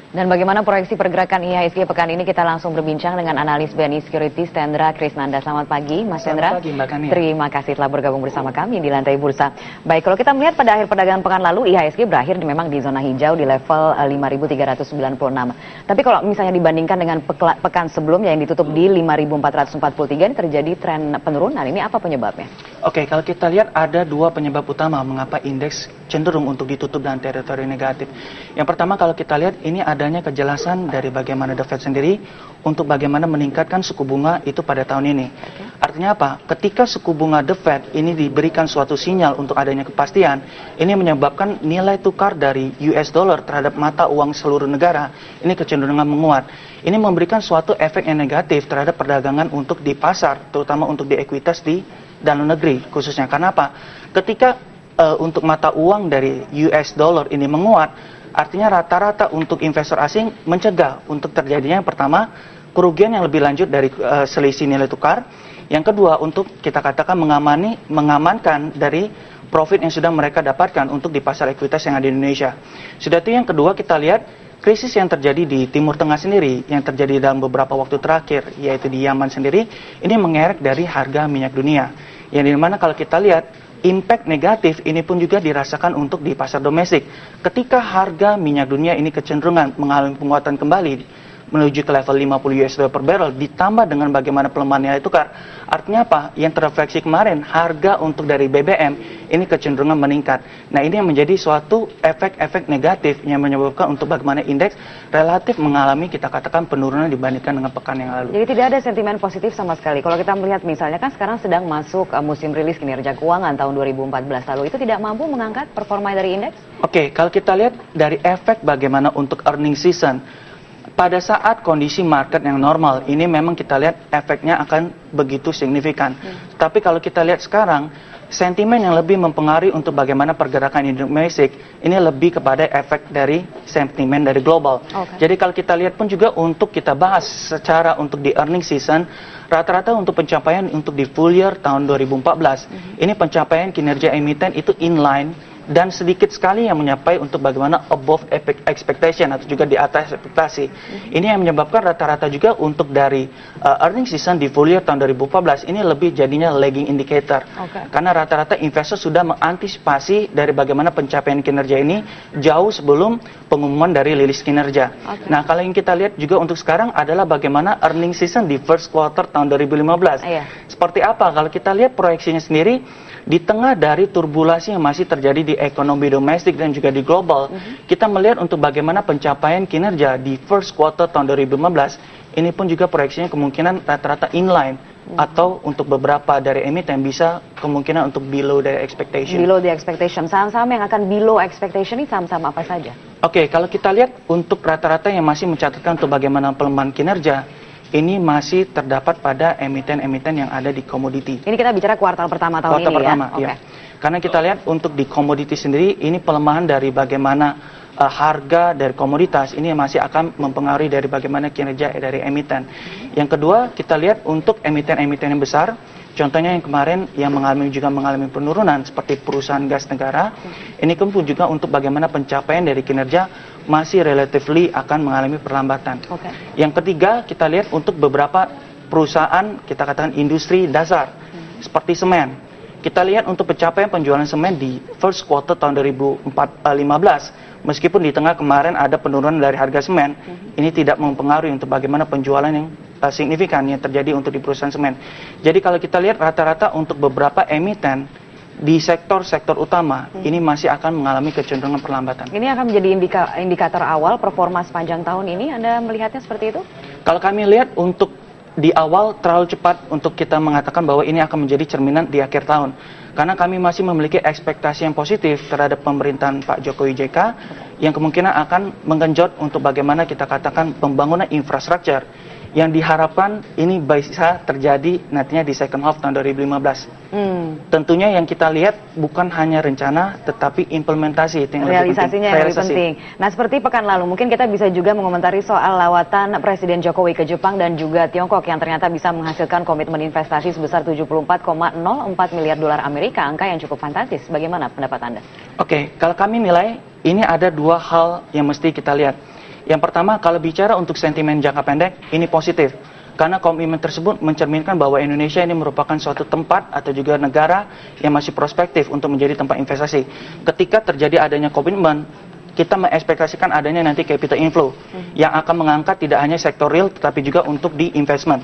Dan bagaimana proyeksi pergerakan IHSG pekan ini, kita langsung berbincang dengan analis BNI Securities Tendra Krisnanda. Selamat pagi Mas Tendra. Selamat pagi Mbak Kania. Terima kasih telah bergabung bersama kami di Lantai Bursa. Baik, kalau kita melihat pada akhir perdagangan pekan lalu IHSG berakhir memang di zona hijau di level 5.396. Tapi kalau misalnya dibandingkan dengan pekan sebelumnya yang ditutup di 5.443, ini terjadi tren penurunan. Ini apa penyebabnya? Oke, kalau kita lihat ada dua penyebab utama mengapa indeks cenderung untuk ditutup dalam teritori negatif. Yang pertama, kalau kita lihat ini adanya kejelasan dari bagaimana The Fed sendiri untuk bagaimana meningkatkan suku bunga itu pada tahun ini. Artinya apa? Ketika suku bunga The Fed ini diberikan suatu sinyal untuk adanya kepastian, ini menyebabkan nilai tukar dari US dollar terhadap mata uang seluruh negara ini kecenderungan menguat. Ini memberikan suatu efek yang negatif terhadap perdagangan untuk di pasar, terutama untuk di ekuitas di dalam negeri khususnya. Karena apa? Ketika untuk mata uang dari US dollar ini menguat, artinya rata-rata untuk investor asing mencegah untuk terjadinya yang pertama kerugian yang lebih lanjut dari selisih nilai tukar. Yang kedua, untuk kita katakan mengamankan dari profit yang sudah mereka dapatkan untuk di pasar ekuitas yang ada di Indonesia. Sudah itu yang kedua, kita lihat krisis yang terjadi di Timur Tengah sendiri, yang terjadi dalam beberapa waktu terakhir, yaitu di Yaman sendiri, ini mengerek dari harga minyak dunia. Yang dimana kalau kita lihat, impact negatif ini pun juga dirasakan untuk di pasar domestik. Ketika harga minyak dunia ini kecenderungan mengalami penguatan kembali menuju ke level 50 US dollar per barrel, ditambah dengan bagaimana pelemahan nilai tukar, artinya apa? Yang terrefleksi kemarin, harga untuk dari BBM ini kecenderungan meningkat. Nah, ini yang menjadi suatu efek-efek negatif yang menyebabkan untuk bagaimana indeks relatif mengalami kita katakan penurunan dibandingkan dengan pekan yang lalu. Jadi tidak ada sentimen positif sama sekali. Kalau kita melihat misalnya kan sekarang sedang masuk musim rilis kinerja keuangan tahun 2014 lalu, itu tidak mampu mengangkat performa dari indeks? Oke, kalau kita lihat dari efek bagaimana untuk earning season, pada saat kondisi market yang normal, ini memang kita lihat efeknya akan begitu signifikan. Tapi kalau kita lihat sekarang, sentimen yang lebih mempengaruhi untuk bagaimana pergerakan indeks domestik, ini lebih kepada efek dari sentimen dari global. Jadi kalau kita lihat pun juga untuk kita bahas secara untuk di earning season, rata-rata untuk pencapaian untuk di full year tahun 2014, ini pencapaian kinerja emiten itu inline, dan sedikit sekali yang mencapai untuk bagaimana above expectation atau juga di atas ekspektasi. Ini yang menyebabkan rata-rata juga untuk dari earning season di full year tahun 2014 ini lebih jadinya lagging indicator. Karena rata-rata investor sudah mengantisipasi dari bagaimana pencapaian kinerja ini jauh sebelum pengumuman dari rilis kinerja. Nah, kalau yang kita lihat juga untuk sekarang adalah bagaimana earning season di first quarter tahun 2015. Seperti apa? Kalau kita lihat proyeksinya sendiri, di tengah dari turbulasi yang masih terjadi di ekonomi domestik dan juga di global, kita melihat untuk bagaimana pencapaian kinerja di first quarter tahun 2015, ini pun juga proyeksinya kemungkinan rata-rata inline, atau untuk beberapa dari emiten bisa kemungkinan untuk below the expectation. Below the expectation. Saham-saham yang akan below expectation ini saham-saham apa saja? Oke, kalau kita lihat untuk rata-rata yang masih mencatatkan untuk bagaimana pelemahan kinerja, ini masih terdapat pada emiten-emiten yang ada di komoditi. Ini kita bicara kuartal pertama tahun kuartal ini pertama, ya? Karena kita lihat untuk di komoditi sendiri, ini pelemahan dari bagaimana harga dari komoditas ini masih akan mempengaruhi dari bagaimana kinerja dari emiten. Yang kedua, kita lihat untuk emiten-emiten yang besar, contohnya yang kemarin yang mengalami penurunan seperti perusahaan gas negara, ini pun juga untuk bagaimana pencapaian dari kinerja masih relatively akan mengalami perlambatan. Yang ketiga, kita lihat untuk beberapa perusahaan, kita katakan industri dasar, seperti semen. Kita lihat untuk pencapaian penjualan semen di first quarter tahun 2015, meskipun di tengah kemarin ada penurunan dari harga semen, ini tidak mempengaruhi untuk bagaimana penjualan yang signifikan yang terjadi untuk di perusahaan semen. Jadi kalau kita lihat rata-rata untuk beberapa emiten di sektor-sektor utama, ini masih akan mengalami kecenderungan perlambatan. Ini akan menjadi indikator awal performa sepanjang tahun ini, Anda melihatnya seperti itu? Kalau kami lihat untuk di awal terlalu cepat untuk kita mengatakan bahwa ini akan menjadi cerminan di akhir tahun. Karena kami masih memiliki ekspektasi yang positif terhadap pemerintahan Pak Jokowi JK, yang kemungkinan akan menggenjot untuk bagaimana kita katakan pembangunan infrastruktur yang diharapkan ini bisa terjadi nantinya di second half tahun 2015. Tentunya yang kita lihat bukan hanya rencana, tetapi implementasi itu yang realisasinya yang lebih penting. Nah, seperti pekan lalu, mungkin kita bisa juga mengomentari soal lawatan Presiden Jokowi ke Jepang dan juga Tiongkok yang ternyata bisa menghasilkan komitmen investasi sebesar 74,04 miliar dolar Amerika, angka yang cukup fantastis. Bagaimana pendapat Anda? Oke, kalau kami nilai ini ada dua hal yang mesti kita lihat. Yang pertama, kalau bicara untuk sentimen jangka pendek, ini positif. Karena komitmen tersebut mencerminkan bahwa Indonesia ini merupakan suatu tempat atau juga negara yang masih prospektif untuk menjadi tempat investasi. Ketika terjadi adanya komitmen, kita mengekspektasikan adanya nanti capital inflow yang akan mengangkat tidak hanya sektor real, tetapi juga untuk di investment.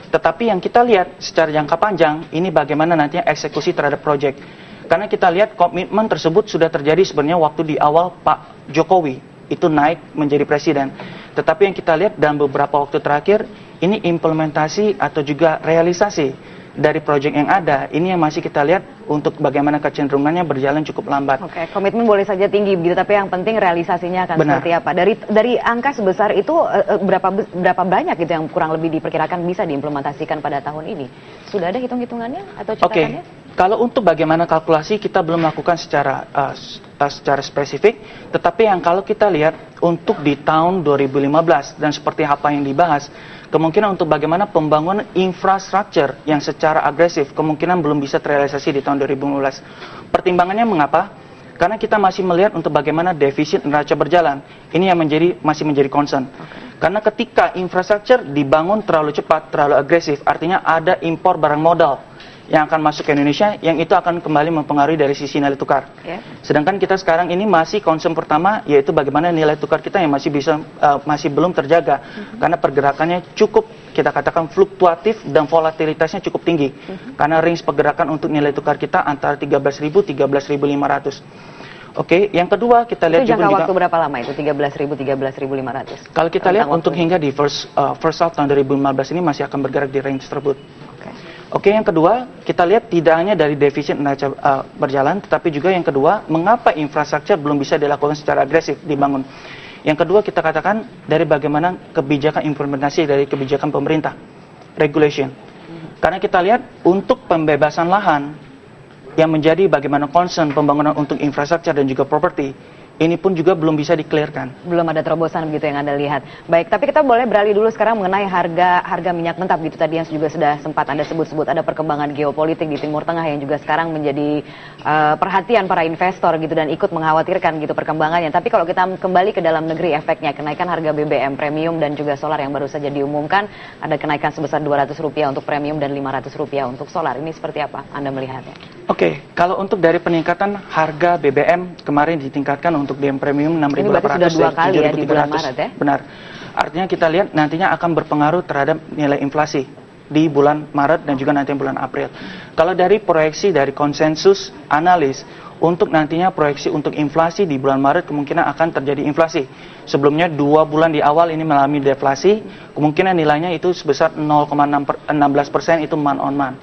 Tetapi yang kita lihat secara jangka panjang, ini bagaimana nantinya eksekusi terhadap proyek. Karena kita lihat komitmen tersebut sudah terjadi sebenarnya waktu di awal Pak Jokowi itu naik menjadi presiden. Tetapi yang kita lihat dalam beberapa waktu terakhir, ini implementasi atau juga realisasi dari proyek yang ada, ini yang masih kita lihat untuk bagaimana kecenderungannya berjalan cukup lambat. Oke, komitmen boleh saja tinggi begitu, tapi yang penting realisasinya akan seperti apa. Dari angka sebesar itu berapa banyak gitu yang kurang lebih diperkirakan bisa diimplementasikan pada tahun ini? Sudah ada hitung-hitungannya atau catatannya? Kalau untuk bagaimana kalkulasi kita belum melakukan secara spesifik, tetapi yang kalau kita lihat untuk di tahun 2015 dan seperti apa yang dibahas, kemungkinan untuk bagaimana pembangunan infrastruktur yang secara agresif kemungkinan belum bisa terrealisasi di tahun 2015. Pertimbangannya mengapa? Karena kita masih melihat untuk bagaimana defisit neraca berjalan. Ini yang masih menjadi concern. Karena ketika infrastruktur dibangun terlalu cepat, terlalu agresif, artinya ada impor barang modal yang akan masuk ke Indonesia, yang itu akan kembali mempengaruhi dari sisi nilai tukar. Sedangkan kita sekarang ini masih concern pertama, yaitu bagaimana nilai tukar kita yang masih belum terjaga, karena pergerakannya cukup, kita katakan fluktuatif dan volatilitasnya cukup tinggi, karena range pergerakan untuk nilai tukar kita antara 13.000 13.500. Oke, yang kedua kita lihat itu jangka waktu berapa lama itu 13.000 13.500? Kalau kita lihat untuk hingga di first half tahun 2015 ini masih akan bergerak di range tersebut. Oke, yang kedua, kita lihat tidak hanya dari defisit neraca berjalan, tetapi juga yang kedua, mengapa infrastruktur belum bisa dilakukan secara agresif dibangun. Yang kedua, kita katakan dari bagaimana kebijakan implementasi dari kebijakan pemerintah, regulation. Karena kita lihat untuk pembebasan lahan yang menjadi bagaimana concern pembangunan untuk infrastruktur dan juga properti, ini pun juga belum bisa di-clearkan. Belum ada terobosan begitu yang Anda lihat. Baik, tapi kita boleh beralih dulu sekarang mengenai harga minyak mentah gitu tadi yang juga sudah sempat Anda sebut-sebut, ada perkembangan geopolitik di Timur Tengah yang juga sekarang menjadi perhatian para investor gitu dan ikut mengkhawatirkan gitu perkembangannya. Tapi kalau kita kembali ke dalam negeri, efeknya kenaikan harga BBM premium dan juga solar yang baru saja diumumkan, ada kenaikan sebesar Rp200 untuk premium dan Rp500 untuk solar. Ini seperti apa Anda melihatnya? Oke, kalau untuk dari peningkatan harga BBM kemarin ditingkatkan untuk BBM premium 6.800 ini berarti sudah 2 kali ya di bulan Maret ya? Benar. Artinya kita lihat nantinya akan berpengaruh terhadap nilai inflasi di bulan Maret dan juga nanti bulan April. Kalau dari proyeksi dari konsensus analis untuk nantinya proyeksi untuk inflasi di bulan Maret kemungkinan akan terjadi inflasi. Sebelumnya 2 bulan di awal ini mengalami deflasi, kemungkinan nilainya itu sebesar 0,16% itu month on month.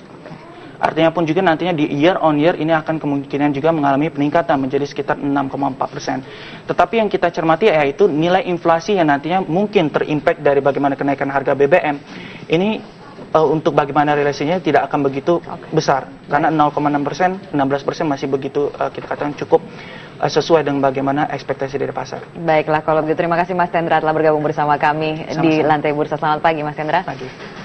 Artinya pun juga nantinya di year on year ini akan kemungkinan juga mengalami peningkatan menjadi sekitar 6,4%. Tetapi yang kita cermati yaitu nilai inflasi yang nantinya mungkin terimpact dari bagaimana kenaikan harga BBM. Ini untuk bagaimana relasinya tidak akan begitu besar. Karena 0,6%, 16% masih begitu kita katakan cukup sesuai dengan bagaimana ekspektasi dari pasar. Baiklah, kalau begitu terima kasih Mas Tendra telah bergabung bersama kami di Lantai Bursa. Selamat pagi Mas Tendra. Pagi.